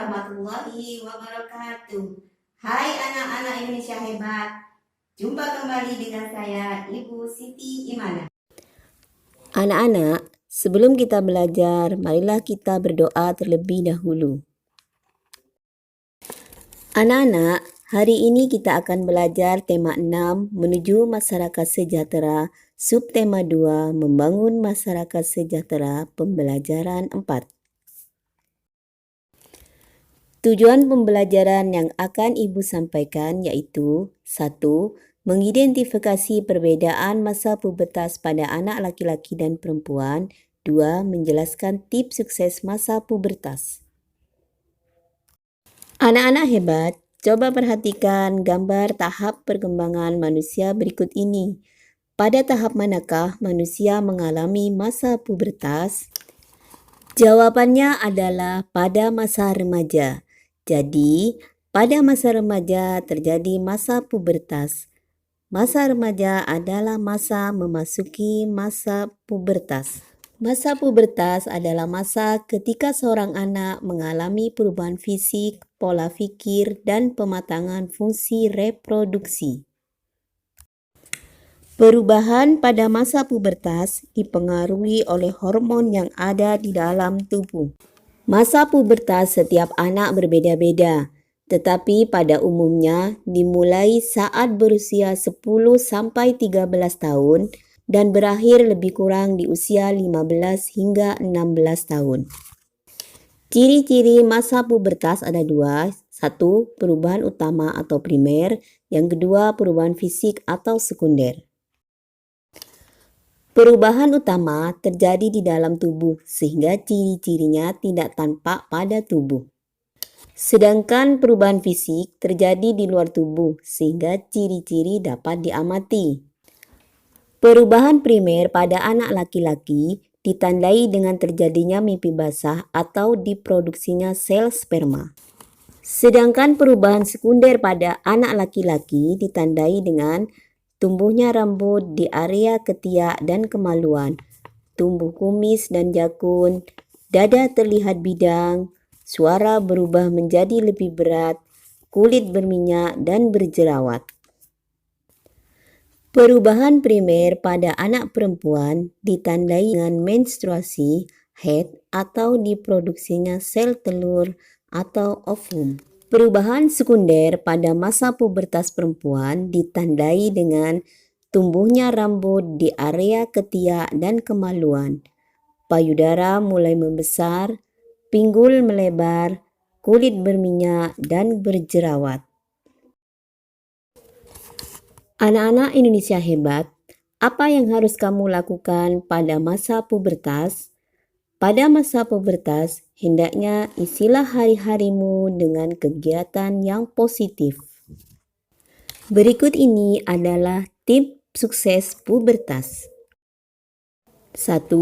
warahmatullahi wabarakatuh. Hai anak-anak Indonesia hebat. Jumpa kembali dengan saya Ibu Siti Imana. Anak-anak, sebelum kita belajar, marilah kita berdoa terlebih dahulu. Anak-anak, hari ini kita akan belajar tema 6 menuju masyarakat sejahtera, subtema 2 membangun masyarakat sejahtera, pembelajaran 4. Tujuan pembelajaran yang akan Ibu sampaikan yaitu 1. Mengidentifikasi perbedaan masa pubertas pada anak laki-laki dan perempuan. 2. Menjelaskan tips sukses masa pubertas. Anak-anak hebat, coba perhatikan gambar tahap perkembangan manusia berikut ini. Pada tahap manakah manusia mengalami masa pubertas? Jawabannya adalah pada masa remaja. Jadi, pada masa remaja terjadi masa pubertas. Masa remaja adalah masa memasuki masa pubertas. Masa pubertas adalah masa ketika seorang anak mengalami perubahan fisik, pola pikir, dan pematangan fungsi reproduksi. Perubahan pada masa pubertas dipengaruhi oleh hormon yang ada di dalam tubuh. Masa pubertas setiap anak berbeda-beda, tetapi pada umumnya dimulai saat berusia 10-13 tahun dan berakhir lebih kurang di usia 15 hingga 16 tahun. Ciri-ciri masa pubertas ada dua. 1. Perubahan utama atau primer. Yang kedua, perubahan fisik atau sekunder. Perubahan utama terjadi di dalam tubuh sehingga ciri-cirinya tidak tampak pada tubuh. Sedangkan perubahan fisik terjadi di luar tubuh sehingga ciri-ciri dapat diamati. Perubahan primer pada anak laki-laki ditandai dengan terjadinya mimpi basah atau diproduksinya sel sperma. Sedangkan perubahan sekunder pada anak laki-laki ditandai dengan tumbuhnya rambut di area ketiak dan kemaluan, tumbuh kumis dan jakun, dada terlihat bidang, suara berubah menjadi lebih berat, kulit berminyak dan berjerawat. Perubahan primer pada anak perempuan ditandai dengan menstruasi, haid, atau diproduksinya sel telur atau ovum. Perubahan sekunder pada masa pubertas perempuan ditandai dengan tumbuhnya rambut di area ketiak dan kemaluan, payudara mulai membesar, pinggul melebar, kulit berminyak, dan berjerawat. Anak-anak Indonesia hebat, apa yang harus kamu lakukan pada masa pubertas? Pada masa pubertas, hendaknya isilah hari-harimu dengan kegiatan yang positif. Berikut ini adalah tips sukses pubertas. 1.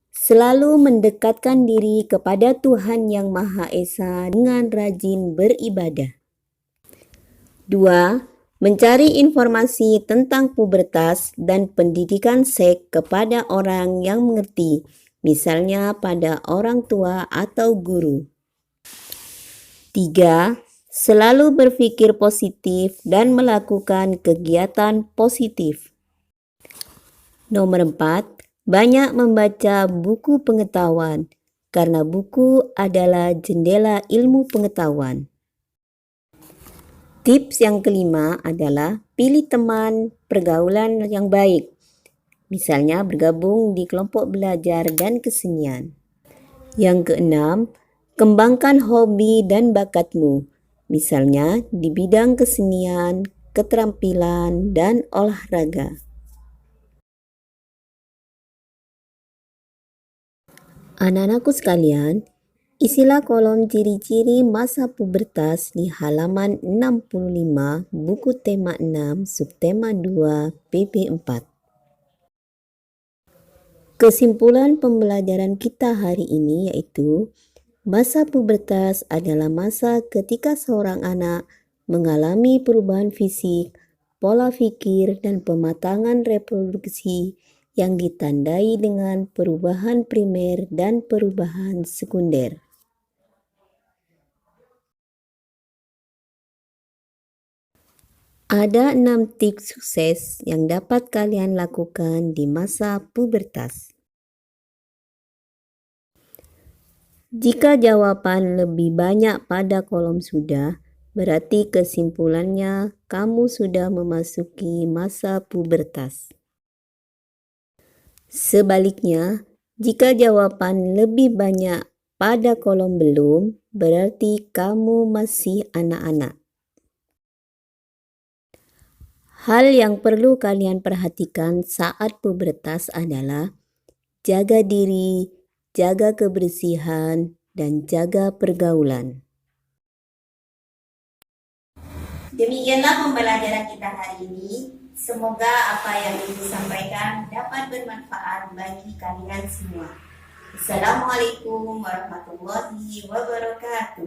Selalu mendekatkan diri kepada Tuhan Yang Maha Esa dengan rajin beribadah. 2. Mencari informasi tentang pubertas dan pendidikan seks kepada orang yang mengerti, misalnya pada orang tua atau guru. 3. Selalu berpikir positif dan melakukan kegiatan positif. Nomor 4. Banyak membaca buku pengetahuan, karena buku adalah jendela ilmu pengetahuan. Tips yang kelima adalah pilih teman pergaulan yang baik. Misalnya bergabung di kelompok belajar dan kesenian. Yang keenam, kembangkan hobi dan bakatmu. Misalnya di bidang kesenian, keterampilan, dan olahraga. Anak-anakku sekalian, isilah kolom ciri-ciri masa pubertas di halaman 65 buku tema 6 subtema 2 PP 4. Kesimpulan pembelajaran kita hari ini yaitu masa pubertas adalah masa ketika seorang anak mengalami perubahan fisik, pola pikir, dan pematangan reproduksi yang ditandai dengan perubahan primer dan perubahan sekunder. Ada 6 tips sukses yang dapat kalian lakukan di masa pubertas. Jika jawaban lebih banyak pada kolom sudah, berarti kesimpulannya kamu sudah memasuki masa pubertas. Sebaliknya, jika jawaban lebih banyak pada kolom belum, berarti kamu masih anak-anak. Hal yang perlu kalian perhatikan saat pubertas adalah jaga diri, jaga kebersihan, dan jaga pergaulan. Demikianlah pembelajaran kita hari ini. Semoga apa yang Ibu sampaikan dapat bermanfaat bagi kalian semua. Assalamualaikum warahmatullahi wabarakatuh.